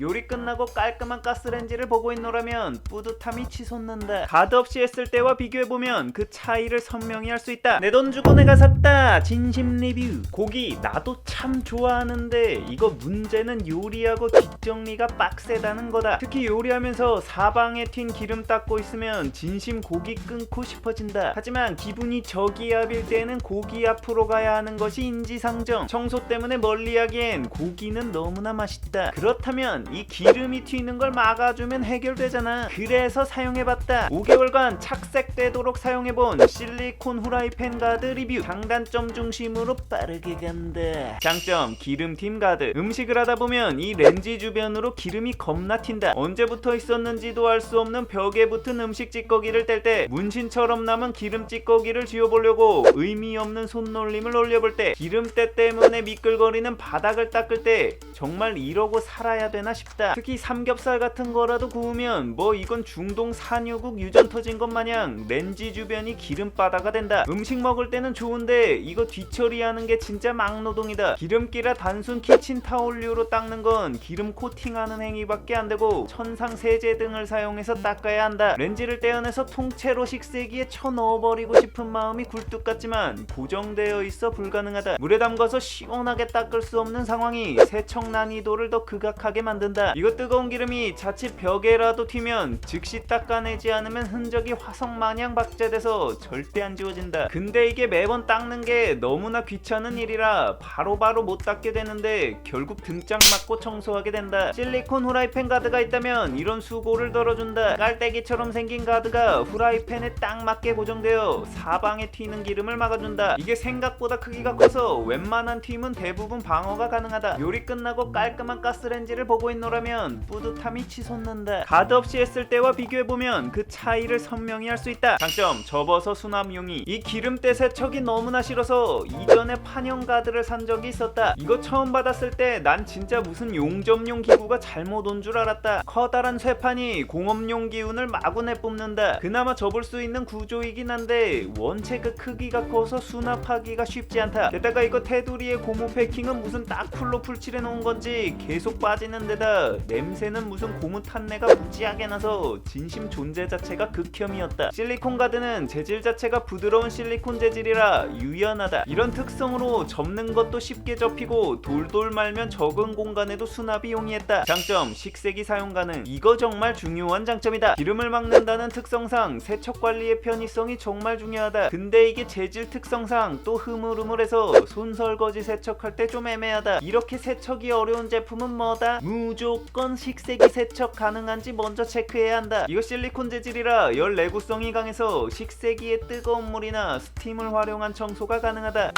요리 끝나고 깔끔한 가스레인지를 보고 있노라면 뿌듯함이 치솟는다. 가드 없이 했을 때와 비교해보면 그 차이를 선명히 할 수 있다. 내 돈 주고 내가 샀다. 진심 리뷰. 고기 나도 참 좋아하는데 이거 문제는 요리하고 뒷정리가 빡세다는 거다. 특히 요리하면서 사방에 튄 기름 닦고 있으면 진심 고기 끊고 싶어진다. 하지만 기분이 저기압일 때는 고기 앞으로 가야 하는 것이 인지상정. 청소 때문에 멀리하기엔 고기는 너무나 맛있다. 그렇다면 이 기름이 튀는 걸 막아주면 해결되잖아. 그래서 사용해봤다. 5개월간 착색되도록 사용해본 실리콘 후라이팬 가드 리뷰. 장단점 중심으로 빠르게 간다. 장점 기름팀 가드. 음식을 하다보면 이 렌지 주변으로 기름이 겁나 튄다. 언제부터 있었는지도 알 수 없는 벽에 붙은 음식 찌꺼기를 뗄 때, 문신처럼 남은 기름 찌꺼기를 지워보려고 의미 없는 손놀림을 올려볼 때, 기름때 때문에 미끌거리는 바닥을 닦을 때 정말 이러고 살아야 되나 싶다. 특히 삼겹살 같은 거라도 구우면 뭐 이건 중동 산유국 유전 터진 것 마냥 렌지 주변이 기름바다가 된다. 음식 먹을 때는 좋은데 이거 뒤처리하는 게 진짜 막노동이다. 기름기라 단순 키친타올류로 닦는 건 기름 코팅하는 행위밖에 안 되고 천상 세제 등을 사용해서 닦아야 한다. 렌지를 떼어내서 통째로 식세기에 쳐넣어버리고 싶은 마음이 굴뚝 같지만 고정되어 있어 불가능하다. 물에 담가서 시원하게 닦을 수 없는 상황이 세척 난이도를 더 극악하게 만든다. 이거 뜨거운 기름이 자칫 벽에라도 튀면 즉시 닦아내지 않으면 흔적이 화석마냥 박제돼서 절대 안 지워진다. 근데 이게 매번 닦는 게 너무나 귀찮은 일이라 바로바로 못 닦게 되는데 결국 등짝 맞고 청소하게 된다. 실리콘 후라이팬 가드가 있다면 이런 수고를 덜어준다. 깔때기처럼 생긴 가드가 후라이팬에 딱 맞게 고정되어 사방에 튀는 기름을 막아준다. 이게 생각보다 크기가 커서 웬만한 튀임은 대부분 방어가 가능하다. 요리 끝나고 깔끔한 가스레인지를 보고 있노라면 뿌듯함이 치솟는다. 가드 없이 했을 때와 비교해보면 그 차이를 선명히 할 수 있다. 장점 접어서 수납용이. 이 기름때 세척이 너무나 싫어서 이전에 판형 가드를 산 적이 있었다. 이거 처음 받았을 때 난 진짜 무슨 용접용 기구가 잘못 온 줄 알았다. 커다란 쇠판이 공업용 기운을 마구 내뿜는다. 그나마 접을 수 있는 구조이긴 한데 원체 그 크기가 커서 수납하기가 쉽지 않다. 게다가 이거 테두리의 고무 패킹은 무슨 딱풀로 풀칠해 놓은 건지 계속 빠지는 데다 냄새는 무슨 고무 탄내가 무지하게 나서 진심 존재 자체가 극혐이었다. 실리콘 가드는 재질 자체가 부드러운 실리콘 재질이라 유연하다. 이런 특성으로 접는 것도 쉽게 접히고 돌돌 말면 적은 공간에도 수납이 용이했다. 장점 식세기 사용 가능. 이거 정말 중요한 장점이다. 기름을 막는다는 특성상 세척 관리의 편의성이 정말 중요하다. 근데 이게 재질 특성상 또 흐물흐물해서 손 설거지 세척할 때 좀 애매하다. 이렇게 세척이 어려운 제품은 뭐다? 무조건 식세기 세척 가능한지 먼저 체크해야 한다. 이거 실리콘 재질이라 열 내구성이 강해서 식세기에 뜨거운 물이나 스팀을 활용한 청소가 가능하다.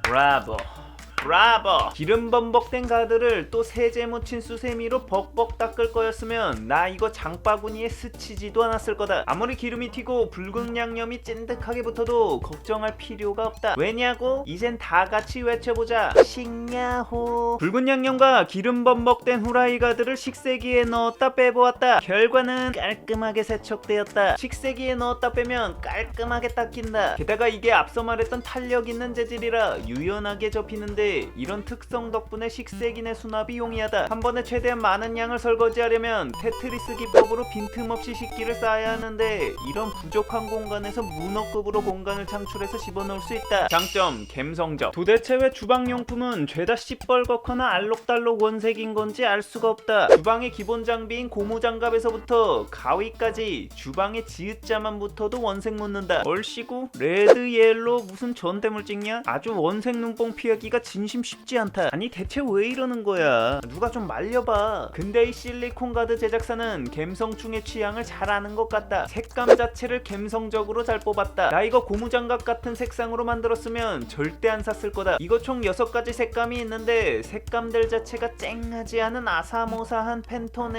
브라보. 브라보! 기름 범벅된 가드를 또 세제 묻힌 수세미로 벅벅 닦을 거였으면 나 이거 장바구니에 스치지도 않았을 거다. 아무리 기름이 튀고 붉은 양념이 찐득하게 붙어도 걱정할 필요가 없다. 왜냐고? 이젠 다 같이 외쳐보자. 식야호. 붉은 양념과 기름 범벅된 후라이 가드를 식세기에 넣었다 빼보았다. 결과는 깔끔하게 세척되었다. 식세기에 넣었다 빼면 깔끔하게 닦인다. 게다가 이게 앞서 말했던 탄력 있는 재질이라 유연하게 접히는데 이런 특성 덕분에 식세기 내 수납이 용이하다. 한 번에 최대한 많은 양을 설거지하려면 테트리스 기법으로 빈틈없이 식기를 쌓아야 하는데 이런 부족한 공간에서 문어급으로 공간을 창출해서 집어넣을 수 있다. 장점 갬성적. 도대체 왜 주방용품은 죄다 시뻘겋거나 알록달록 원색인 건지 알 수가 없다. 주방의 기본 장비인 고무장갑에서부터 가위까지 주방의 지읒자만 붙어도 원색 묻는다. 얼씨구 레드 옐로 무슨 전대물 찍냐? 아주 원색 눈뽕 피하기가 진심 쉽지 않다. 아니 대체 왜 이러는 거야? 누가 좀 말려봐. 근데 이 실리콘 가드 제작사는 갬성충의 취향을 잘 아는 것 같다. 색감 자체를 갬성적으로 잘 뽑았다. 나 이거 고무장갑 같은 색상으로 만들었으면 절대 안 샀을 거다. 이거 총 6가지 색감이 있는데 색감들 자체가 쨍하지 않은 아사모사한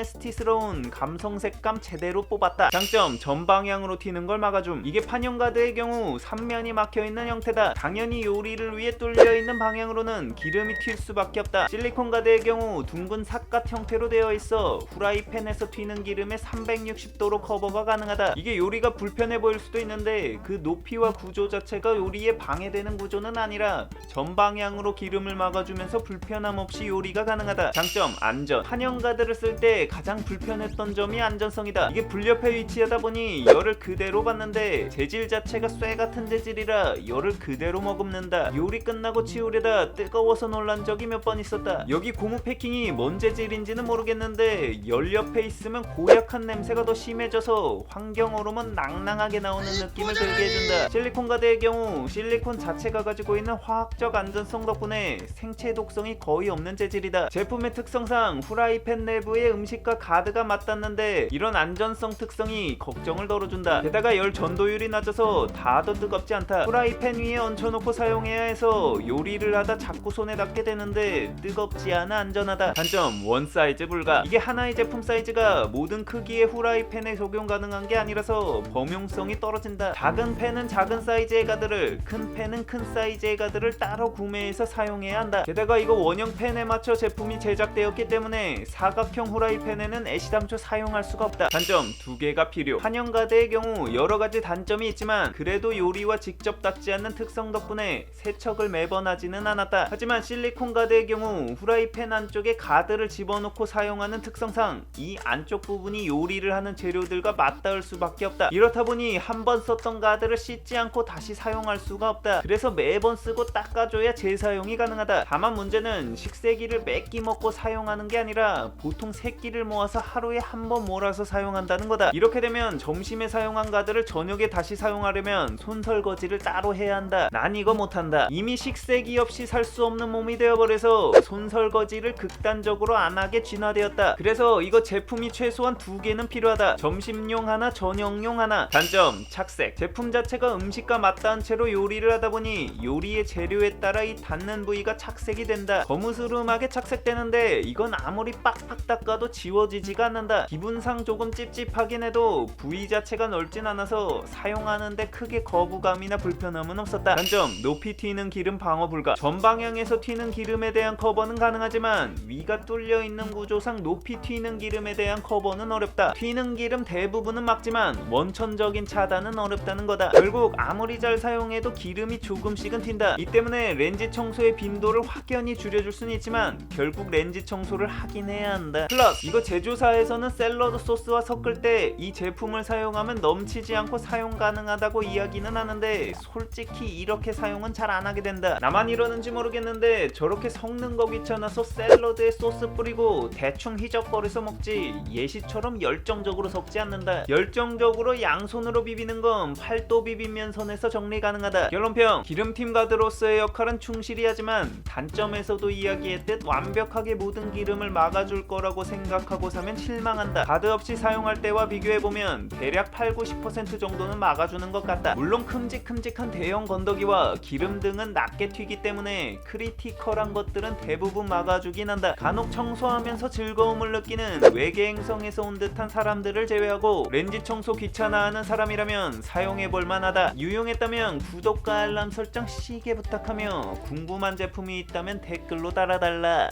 펜토네스티스러운 감성 색감 제대로 뽑았다. 장점 전방향으로 튀는 걸 막아줌. 이게 판형 가드의 경우 3면이 막혀있는 형태다. 당연히 요리를 위해 뚫려있는 방향으로는 경우는 기름이 튈 수밖에 없다. 실리콘 가드의 경우 둥근 삿갓 형태로 되어 있어 후라이팬에서 튀는 기름에 360도로 커버가 가능하다. 이게 요리가 불편해 보일 수도 있는데 그 높이와 구조 자체가 요리에 방해되는 구조는 아니라 전방향으로 기름을 막아주면서 불편함 없이 요리가 가능하다. 장점, 안전. 한형 가드를 쓸 때 가장 불편했던 점이 안전성이다. 이게 불 옆에 위치하다 보니 열을 그대로 받는데 재질 자체가 쇠 같은 재질이라 열을 그대로 머금는다. 요리 끝나고 치우려다 뜨거워서 놀란 적이 몇 번 있었다. 여기 고무 패킹이 뭔 재질인지는 모르겠는데 열 옆에 있으면 고약한 냄새가 더 심해져서 환경 호르몬 낭낭하게 나오는 느낌을 들게 해준다. 실리콘 가드의 경우 실리콘 자체가 가지고 있는 화학적 안전성 덕분에 생체 독성이 거의 없는 재질이다. 제품의 특성상 후라이팬 내부에 음식과 가드가 맞닿는데 이런 안전성 특성이 걱정을 덜어준다. 게다가 열 전도율이 낮아서 닿아도 뜨겁지 않다. 후라이팬 위에 얹혀놓고 사용해야 해서 요리를 하다 자꾸 손에 닿게 되는데 뜨겁지 않아 안전하다. 단점, 원 사이즈 불가. 이게 하나의 제품 사이즈가 모든 크기의 후라이팬에 적용 가능한 게 아니라서 범용성이 떨어진다. 작은 팬은 작은 사이즈의 가드를, 큰 팬은 큰 사이즈의 가드를 따로 구매해서 사용해야 한다. 게다가 이거 원형 팬에 맞춰 제품이 제작되었기 때문에 사각형 후라이팬에는 애시당초 사용할 수가 없다. 단점, 두 개가 필요. 한형 가드의 경우 여러가지 단점이 있지만 그래도 요리와 직접 닿지 않는 특성 덕분에 세척을 매번 하지는 않았다. 하지만 실리콘 가드의 경우 후라이팬 안쪽에 가드를 집어넣고 사용하는 특성상 이 안쪽 부분이 요리를 하는 재료들과 맞닿을 수밖에 없다. 이렇다 보니 한 번 썼던 가드를 씻지 않고 다시 사용할 수가 없다. 그래서 매번 쓰고 닦아줘야 재사용이 가능하다. 다만 문제는 식세기를 몇 끼 먹고 사용하는 게 아니라 보통 3끼를 모아서 하루에 한 번 몰아서 사용한다는 거다. 이렇게 되면 점심에 사용한 가드를 저녁에 다시 사용하려면 손설거지를 따로 해야 한다. 난 이거 못한다. 이미 식세기 없이 살 수 없는 몸이 되어버려서 손설거지를 극단적으로 안 하게 진화되었다. 그래서 이거 제품이 최소한 2개는 필요하다. 점심용 하나, 저녁용 하나. 단점, 착색. 제품 자체가 음식과 맞닿은 채로 요리를 하다 보니 요리의 재료에 따라 이 닿는 부위가 착색이 된다. 거무스름하게 착색되는데 이건 아무리 빡빡 닦아도 지워지지가 않는다. 기분상 조금 찝찝하긴 해도 부위 자체가 넓진 않아서 사용하는데 크게 거부감이나 불편함은 없었다. 단점, 높이 튀는 기름 방어 불가. 전방향에서 튀는 기름에 대한 커버는 가능하지만 위가 뚫려 있는 구조상 높이 튀는 기름에 대한 커버는 어렵다. 튀는 기름 대부분은 막지만 원천적인 차단은 어렵다는 거다. 결국 아무리 잘 사용해도 기름이 조금씩은 튄다. 이 때문에 렌지 청소의 빈도를 확연히 줄여줄 수는 있지만 결국 렌지 청소를 하긴 해야 한다. 플러스 이거 제조사에서는 샐러드 소스와 섞을 때 이 제품을 사용하면 넘치지 않고 사용 가능하다고 이야기는 하는데 솔직히 이렇게 사용은 잘 안 하게 된다. 나만 이러는지 모르겠는데 저렇게 섞는 거 귀찮아서 샐러드에 소스 뿌리고 대충 희적거려서 먹지 예시처럼 열정적으로 섞지 않는다. 열정적으로 양손으로 비비는 건 팔도 비빔면 선에서 정리 가능하다. 결론평, 기름팀 가드로서의 역할은 충실히 하지만 단점에서도 이야기했듯 완벽하게 모든 기름을 막아줄 거라고 생각하고 사면 실망한다. 가드 없이 사용할 때와 비교해보면 대략 80-90% 정도는 막아주는 것 같다. 물론 큼직큼직한 대형 건더기와 기름 등은 낮게 튀기 때문에 크리티컬한 것들은 대부분 막아주긴 한다. 간혹 청소하면서 즐거움을 느끼는 외계 행성에서 온 듯한 사람들을 제외하고 렌지 청소 귀찮아하는 사람이라면 사용해볼 만하다. 유용했다면 구독과 알람 설정 시게 부탁하며 궁금한 제품이 있다면 댓글로 달아달라.